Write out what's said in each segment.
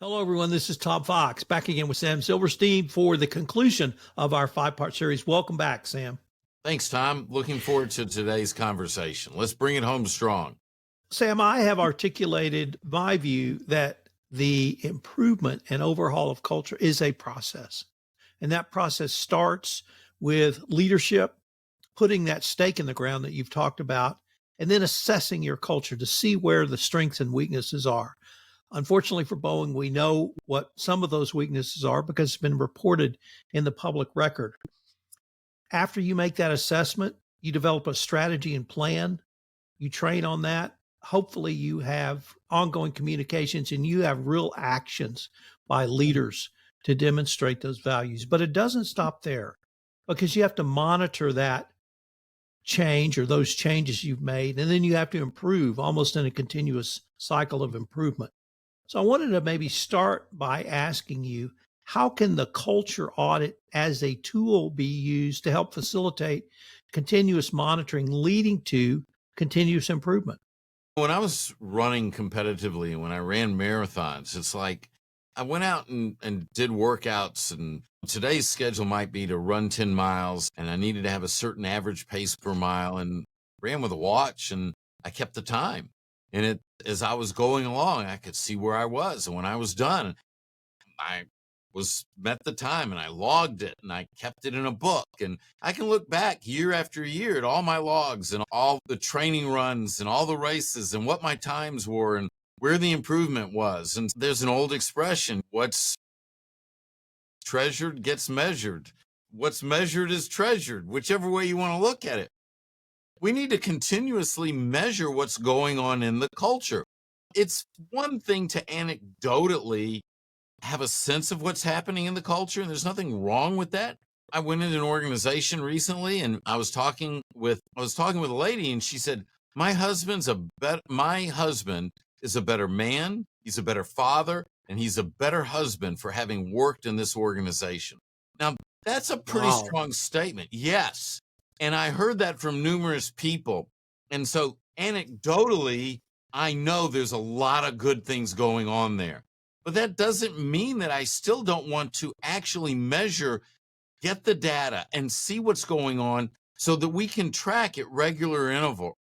Hello, everyone. This is Tom Fox back again with Sam Silverstein for the conclusion of our five-part series. Welcome back, Sam. Thanks, Tom. Looking forward to today's conversation. Let's bring it home strong. Sam, I have articulated my view that the improvement and overhaul of culture is a process. And that process starts with leadership, putting that stake in the ground that you've talked about, and then assessing your culture to see where the strengths and weaknesses are. Unfortunately for Boeing, we know what some of those weaknesses are because it's been reported in the public record. After you make that assessment, you develop a strategy and plan, you train on that. Hopefully, you have ongoing communications and you have real actions by leaders to demonstrate those values. But it doesn't stop there because you have to monitor that change or those changes you've made, and then you have to improve almost in a continuous cycle of improvement. So I wanted to maybe start by asking you, how can the culture audit as a tool be used to help facilitate continuous monitoring leading to continuous improvement? When I was running competitively and when I ran marathons, it's like I went out and did workouts, and today's schedule might be to run 10 miles, and I needed to have a certain average pace per mile, and ran with a watch, and I kept the time. And as I was going along, I could see where I was. And when I was done, I was met the time and I logged it and I kept it in a book. And I can look back year after year at all my logs and all the training runs and all the races and what my times were and where the improvement was. And there's an old expression: what's treasured gets measured. What's measured is treasured, whichever way you want to look at it. We need to continuously measure what's going on in the culture. It's one thing to anecdotally have a sense of what's happening in the culture, and there's nothing wrong with that. I went into an organization recently, and I was talking with a lady, and she said, my husband is a better man, he's a better father, and he's a better husband for having worked in this organization." Now, that's a pretty Wow. strong statement. Yes. And I heard that from numerous people. And so anecdotally, I know there's a lot of good things going on there. But that doesn't mean that I still don't want to actually measure, get the data, and see what's going on so that we can track at regular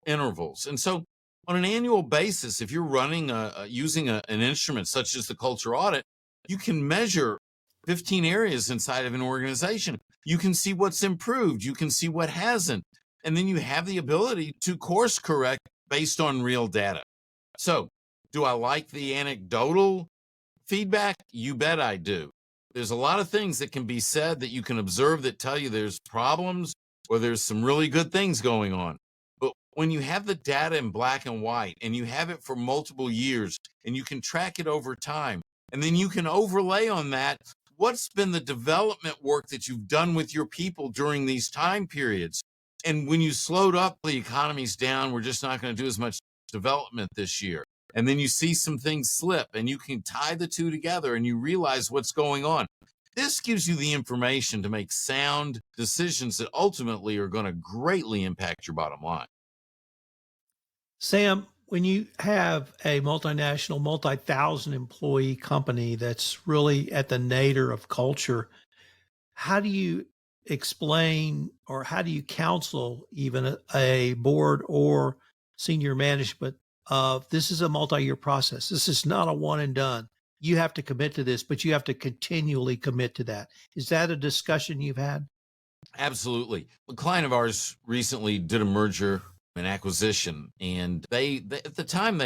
intervals. And so on an annual basis, if you're running using an instrument such as the culture audit, you can measure 15 areas inside of an organization. You can see what's improved. You can see what hasn't. And then you have the ability to course correct based on real data. So, do I like the anecdotal feedback? You bet I do. There's a lot of things that can be said that you can observe that tell you there's problems or there's some really good things going on. But when you have the data in black and white and you have it for multiple years and you can track it over time, and then you can overlay on that what's been the development work that you've done with your people during these time periods. And when you slowed up, the economy's down, we're just not going to do as much development this year. And then you see some things slip and you can tie the two together and you realize what's going on. This gives you the information to make sound decisions that ultimately are going to greatly impact your bottom line. Sam, when you have a multinational, multi-thousand employee company that's really at the nadir of culture, how do you explain or how do you counsel even a board or senior management of this is a multi-year process? This is not a one and done. You have to commit to this, but you have to continually commit to that. Is that a discussion you've had? Absolutely. A client of ours recently did a merger and acquisition, and they at the time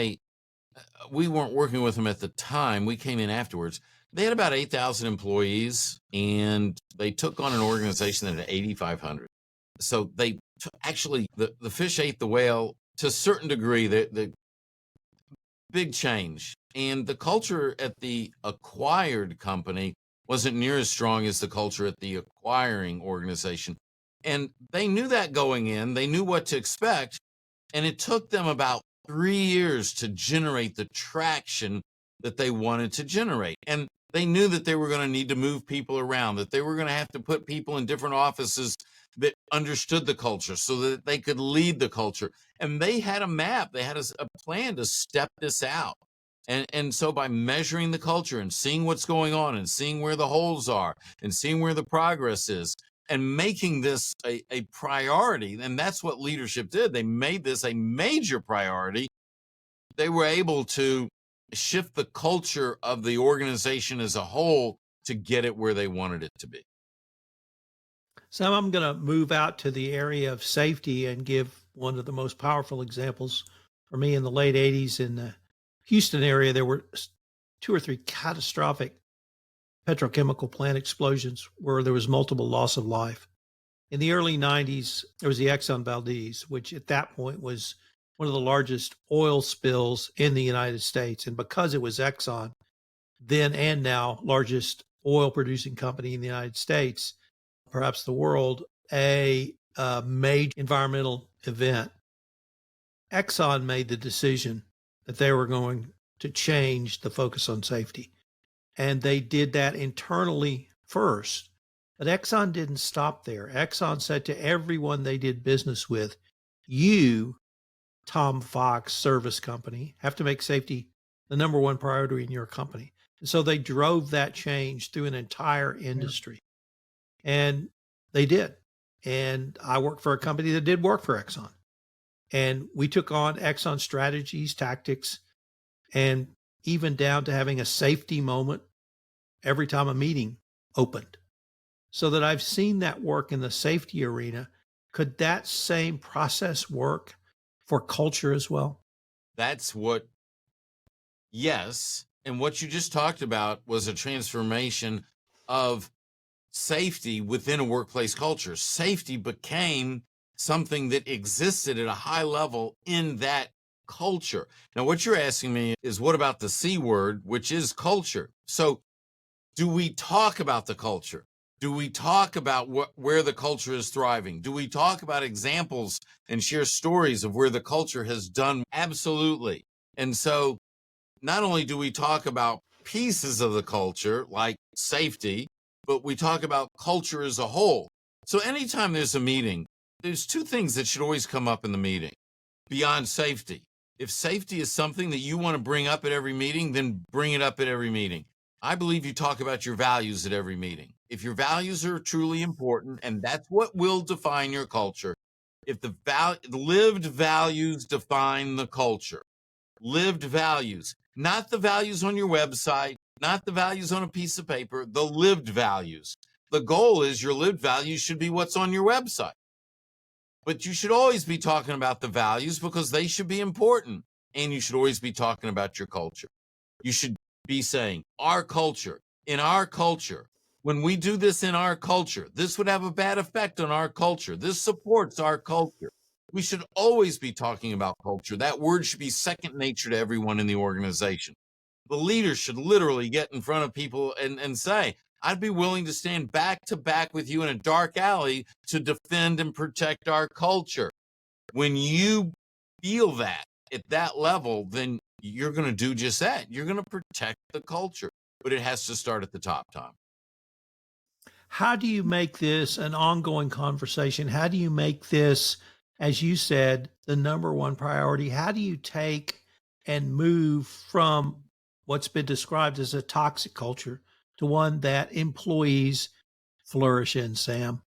we weren't working with them at the time. We came in afterwards. They had about 8,000 employees, and they took on an organization that had 8,500. So actually, the fish ate the whale to a certain degree. The big change. And the culture at the acquired company wasn't near as strong as the culture at the acquiring organization. And they knew that going in, they knew what to expect. And it took them about 3 years to generate the traction that they wanted to generate. And they knew that they were going to need to move people around, that they were going to have to put people in different offices that understood the culture so that they could lead the culture. And they had a map, they had a plan to step this out. And so by measuring the culture and seeing what's going on and seeing where the holes are and seeing where the progress is and making this a priority, and that's what leadership did. They made this a major priority. They were able to shift the culture of the organization as a whole to get it where they wanted it to be. So I'm going to move out to the area of safety and give one of the most powerful examples for me in the late 80s in the Houston area. There were two or three catastrophic petrochemical plant explosions where there was multiple loss of life. In the early 90s, there was the Exxon Valdez, which at that point was one of the largest oil spills in the United States. And because it was Exxon, then and now largest oil producing company in the United States, perhaps the world, a major environmental event. Exxon made the decision that they were going to change the focus on safety. And they did that internally first. But Exxon didn't stop there. Exxon said to everyone they did business with, you, Tom Fox Service Company, have to make safety the number one priority in your company. And so they drove that change through an entire industry. And they did. And I worked for a company that did work for Exxon. And we took on Exxon strategies, tactics, and even down to having a safety moment every time a meeting opened. So that I've seen that work in the safety arena. Could that same process work for culture as well? That's what, yes. And what you just talked about was a transformation of safety within a workplace culture. Safety became something that existed at a high level in that culture. Now, what you're asking me is, what about the C word, which is culture? So do we talk about the culture? Do we talk about where the culture is thriving? Do we talk about examples and share stories of where the culture has done? Absolutely. And so not only do we talk about pieces of the culture like safety, but we talk about culture as a whole. So anytime there's a meeting, there's two things that should always come up in the meeting beyond safety. If safety is something that you want to bring up at every meeting, then bring it up at every meeting. I believe you talk about your values at every meeting. If your values are truly important, and that's what will define your culture, if the lived values define the culture, lived values, not the values on your website, not the values on a piece of paper, the lived values. The goal is your lived values should be what's on your website. But you should always be talking about the values because they should be important. And you should always be talking about your culture. You should be saying, our culture, in our culture, when we do this in our culture, this would have a bad effect on our culture. This supports our culture. We should always be talking about culture. That word should be second nature to everyone in the organization. The leader should literally get in front of people and say, I'd be willing to stand back to back with you in a dark alley to defend and protect our culture. When you feel that at that level, then you're going to do just that. You're going to protect the culture, but it has to start at the top, Tom. How do you make this an ongoing conversation? How do you make this, as you said, the number one priority? How do you take and move from what's been described as a toxic culture to one that employees flourish in, Sam?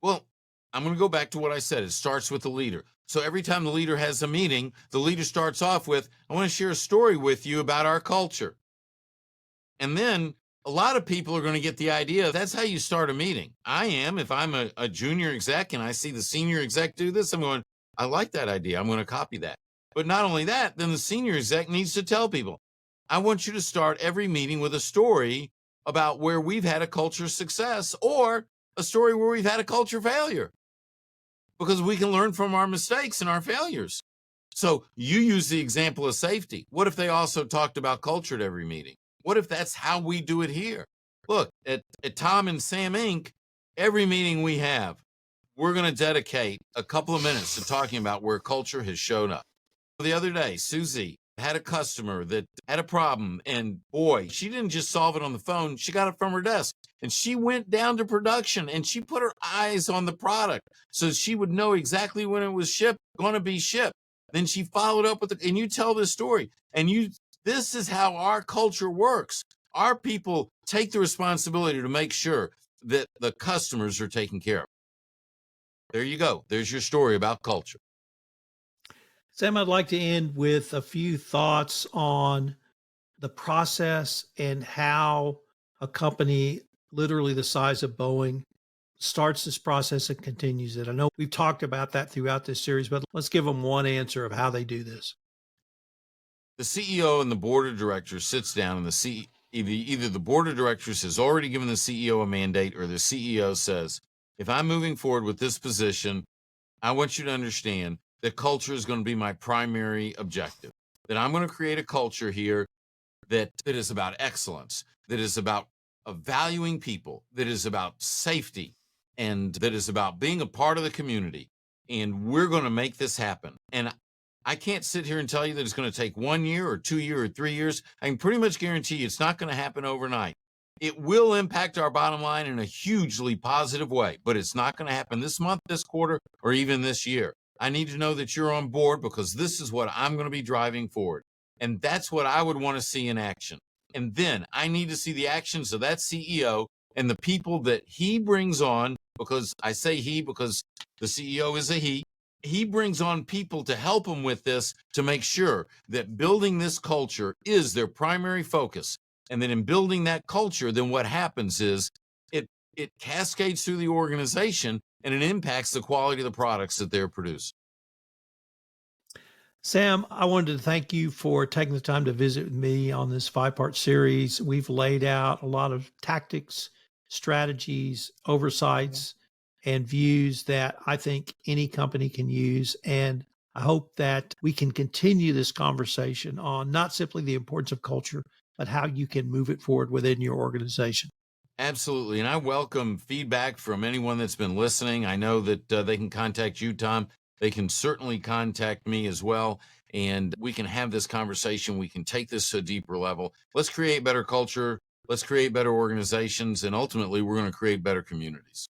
Well, I'm going to go back to what I said. It starts with the leader. So every time the leader has a meeting, the leader starts off with, I want to share a story with you about our culture. And then a lot of people are going to get the idea that's how you start a meeting. I am. If I'm a junior exec and I see the senior exec do this, I'm going, I like that idea. I'm going to copy that. But not only that, then the senior exec needs to tell people, I want you to start every meeting with a story about where we've had a culture success or a story where we've had a culture failure, because we can learn from our mistakes and our failures. So you use the example of safety. What if they also talked about culture at every meeting? What if that's how we do it here? Look, at Tom and Sam Inc., every meeting we have, we're going to dedicate a couple of minutes to talking about where culture has shown up. The other day, Susie had a customer that had a problem, and boy, she didn't just solve it on the phone. She got it from her desk, and she went down to production, and she put her eyes on the product so she would know exactly when it was going to be shipped. Then she followed up with and you tell this story, and This is how our culture works. Our people take the responsibility to make sure that the customers are taken care of. There you go. There's your story about culture. Sam, I'd like to end with a few thoughts on the process and how a company, literally the size of Boeing, starts this process and continues it. I know we've talked about that throughout this series, but let's give them one answer of how they do this. The CEO and the board of directors sits down, and either the board of directors has already given the CEO a mandate, or the CEO says, if I'm moving forward with this position, I want you to understand that culture is going to be my primary objective, that I'm going to create a culture here that is about excellence, that is about valuing people, that is about safety, and that is about being a part of the community. And we're going to make this happen. And I can't sit here and tell you that it's going to take 1 year or 2 years or 3 years. I can pretty much guarantee you it's not going to happen overnight. It will impact our bottom line in a hugely positive way, but it's not going to happen this month, this quarter, or even this year. I need to know that you're on board, because this is what I'm going to be driving forward. And that's what I would want to see in action. And then I need to see the actions of that CEO and the people that he brings on, because I say he because the CEO is a he. He brings on people to help him with this, to make sure that building this culture is their primary focus. And then in building that culture, then what happens is it cascades through the organization, and it impacts the quality of the products that they're producing. Sam, I wanted to thank you for taking the time to visit with me on this 5-part series. We've laid out a lot of tactics, strategies, oversights, and views that I think any company can use. And I hope that we can continue this conversation on not simply the importance of culture, but how you can move it forward within your organization. Absolutely. And I welcome feedback from anyone that's been listening. I know that they can contact you, Tom. They can certainly contact me as well. And we can have this conversation. We can take this to a deeper level. Let's create better culture. Let's create better organizations. And ultimately, we're going to create better communities.